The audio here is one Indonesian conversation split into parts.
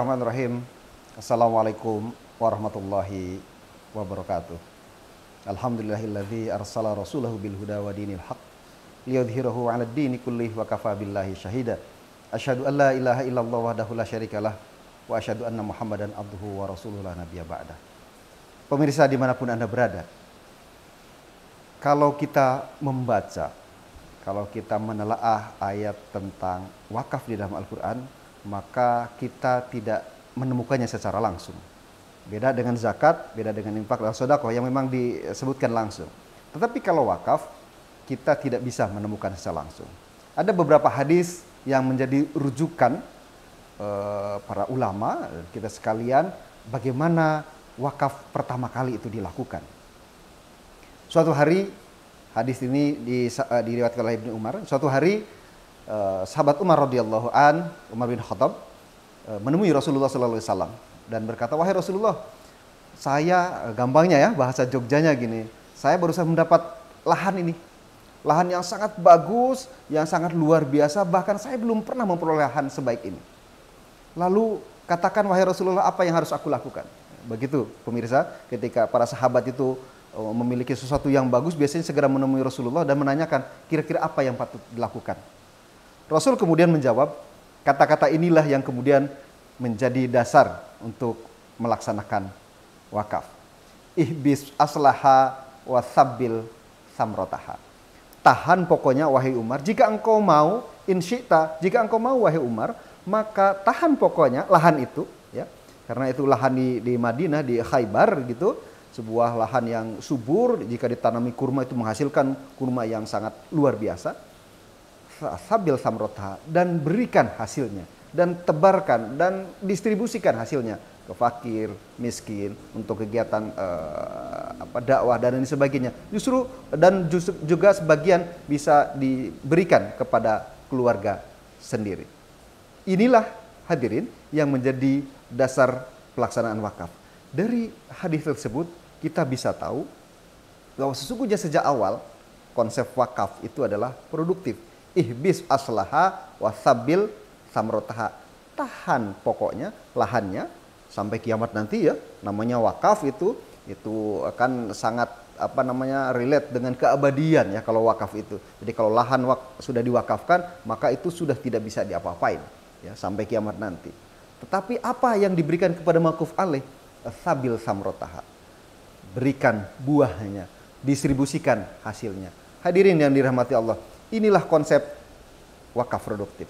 Bismillahirrahmanirrahim. Assalamualaikum warahmatullahi wabarakatuh. Alhamdulillahilladzi arsala rasulahu bil huda wa dinil haq liyudhhirahu 'alad dini kullih wa kafa billahi syahida. Asyhadu an la ilaha illallah wahdahu la syarikalah wa asyhadu anna Muhammadan abduhu wa rasuluhu la nabiyya ba'da. Pemirsa dimanapun Anda berada, kalau kita membaca, kalau kita menelaah ayat tentang wakaf di dalam Al-Quran, maka kita tidak menemukannya secara langsung. Beda dengan zakat, beda dengan infak dan sedekah yang memang disebutkan langsung. Tetapi kalau wakaf, kita tidak bisa menemukan secara langsung. Ada beberapa hadis yang menjadi rujukan para ulama, kita sekalian, bagaimana wakaf pertama kali itu dilakukan. Suatu hari, hadis ini diriwayatkan oleh Ibnu Umar. Suatu hari sahabat Umar radhiyallahu an, Umar bin Khattab, menemui Rasulullah sallallahu alaihi wasallam dan berkata, "Wahai Rasulullah, saya gampangnya ya bahasa Jogjanya gini, saya barusan mendapat lahan ini. Lahan yang sangat bagus, yang sangat luar biasa, bahkan saya belum pernah memperoleh lahan sebaik ini. Lalu katakan wahai Rasulullah, apa yang harus aku lakukan?" Begitu pemirsa, ketika para sahabat itu memiliki sesuatu yang bagus, biasanya segera menemui Rasulullah dan menanyakan kira-kira apa yang patut dilakukan. Rasul kemudian menjawab, kata-kata inilah yang kemudian menjadi dasar untuk melaksanakan wakaf. Ihbis aslaha wa sabbil samrotaha. Tahan pokoknya wahai Umar, jika engkau mau, insyita, jika engkau mau wahai Umar, maka tahan pokoknya lahan itu, ya. Karena itu lahan di Madinah, di Khaybar gitu, sebuah lahan yang subur, jika ditanami kurma itu menghasilkan kurma yang sangat luar biasa. Sabil samrotha, dan berikan hasilnya, dan tebarkan dan distribusikan hasilnya ke fakir, miskin, untuk kegiatan dakwah dan lain sebagainya. Justru juga sebagian bisa diberikan kepada keluarga sendiri. Inilah hadirin yang menjadi dasar pelaksanaan wakaf. Dari hadis tersebut kita bisa tahu bahwa sesungguhnya sejak awal konsep wakaf itu adalah produktif. Ihbis aslaha wa sabil samrotaha. Tahan pokoknya lahannya sampai kiamat nanti ya. Namanya wakaf itu akan sangat relate dengan keabadian ya kalau wakaf itu. Jadi kalau lahan sudah diwakafkan, maka itu sudah tidak bisa diapa-apain ya sampai kiamat nanti. Tetapi apa yang diberikan kepada makuf alaih? Sabil samrotaha. Berikan buahnya, distribusikan hasilnya. Hadirin yang dirahmati Allah, inilah konsep wakaf produktif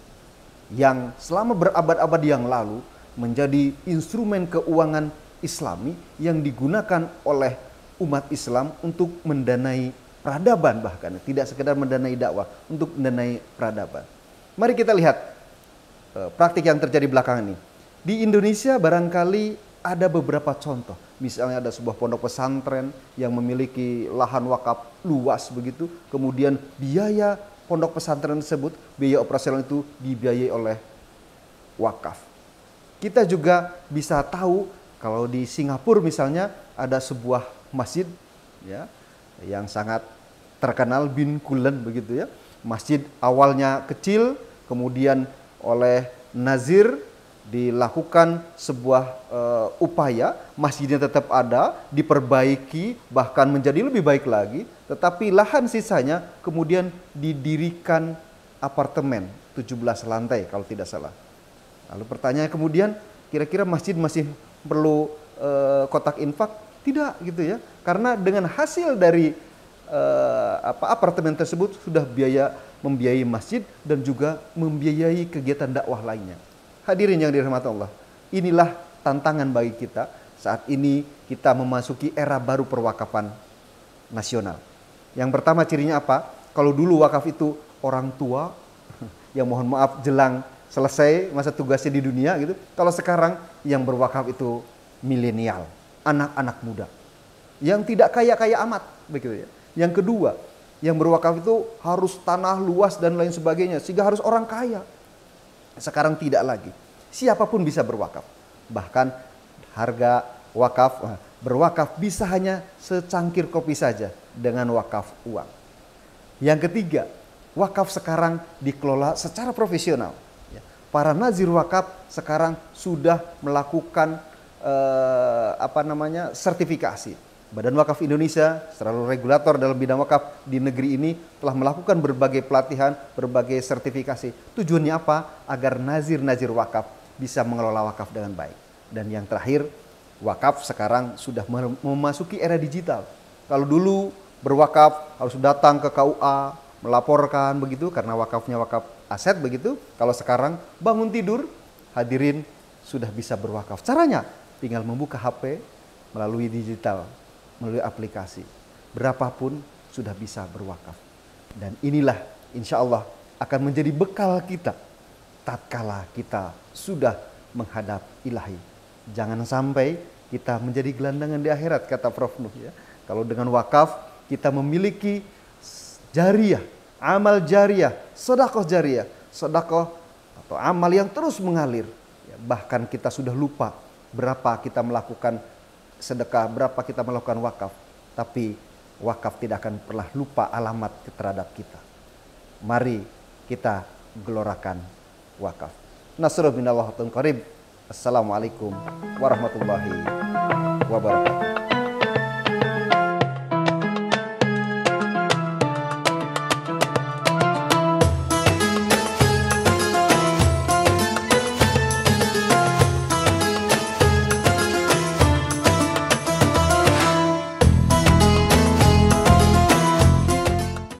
yang selama berabad-abad yang lalu menjadi instrumen keuangan Islami yang digunakan oleh umat Islam untuk mendanai peradaban, bahkan tidak sekedar mendanai dakwah, untuk mendanai peradaban. Mari kita lihat praktik yang terjadi belakangan ini. Di Indonesia barangkali ada beberapa contoh. Misalnya ada sebuah pondok pesantren yang memiliki lahan wakaf luas begitu, kemudian biaya pondok pesantren tersebut, biaya operasional itu dibiayai oleh wakaf. Kita juga bisa tahu kalau di Singapura misalnya ada sebuah masjid ya yang sangat terkenal, Bin Kullen begitu ya. Masjid awalnya kecil, kemudian oleh Nazir dilakukan sebuah upaya, masjidnya tetap ada, diperbaiki, bahkan menjadi lebih baik lagi, tetapi lahan sisanya kemudian didirikan apartemen 17 lantai kalau tidak salah. Lalu pertanyaan kemudian, kira-kira masjid masih perlu kotak infak? Tidak gitu ya, karena dengan hasil dari apartemen tersebut sudah membiayai masjid dan juga membiayai kegiatan dakwah lainnya. Hadirin yang dirahmati Allah, inilah tantangan bagi kita saat ini kita memasuki era baru perwakafan nasional. Yang pertama cirinya apa? Kalau dulu wakaf itu orang tua yang mohon maaf jelang selesai masa tugasnya di dunia gitu. Kalau sekarang yang berwakaf itu milenial, anak-anak muda yang tidak kaya-kaya amat begitu ya. Yang kedua, yang berwakaf itu harus tanah luas dan lain sebagainya sehingga harus orang kaya. Sekarang tidak lagi. Siapapun bisa berwakaf. Bahkan harga berwakaf bisa hanya secangkir kopi saja dengan wakaf uang. Yang ketiga, wakaf sekarang dikelola secara profesional. para nazir wakaf sekarang sudah melakukan sertifikasi. Badan Wakaf Indonesia selalu regulator dalam bidang wakaf di negeri ini telah melakukan berbagai pelatihan, berbagai sertifikasi. Tujuannya apa? Agar nazir-nazir wakaf bisa mengelola wakaf dengan baik. Dan yang terakhir, wakaf sekarang sudah memasuki era digital. Kalau dulu berwakaf harus datang ke KUA, melaporkan begitu karena wakafnya wakaf aset begitu. Kalau sekarang bangun tidur, hadirin sudah bisa berwakaf. Caranya tinggal membuka HP melalui digital, melalui aplikasi. Berapapun sudah bisa berwakaf. Dan inilah insya Allah akan menjadi bekal kita tatkala kita sudah menghadap ilahi. Jangan sampai kita menjadi gelandangan di akhirat, kata Prof. Nuh ya. Kalau dengan wakaf kita memiliki jariyah, amal jariyah, sedekah jariyah, sedekah atau amal yang terus mengalir. Ya, bahkan kita sudah lupa berapa kita melakukan sedekah, berapa kita melakukan wakaf, tapi wakaf tidak akan pernah lupa alamat terhadap kita. Mari kita gelorakan wakaf. Nasrullah minallah wa qarib. Assalamualaikum warahmatullahi wabarakatuh.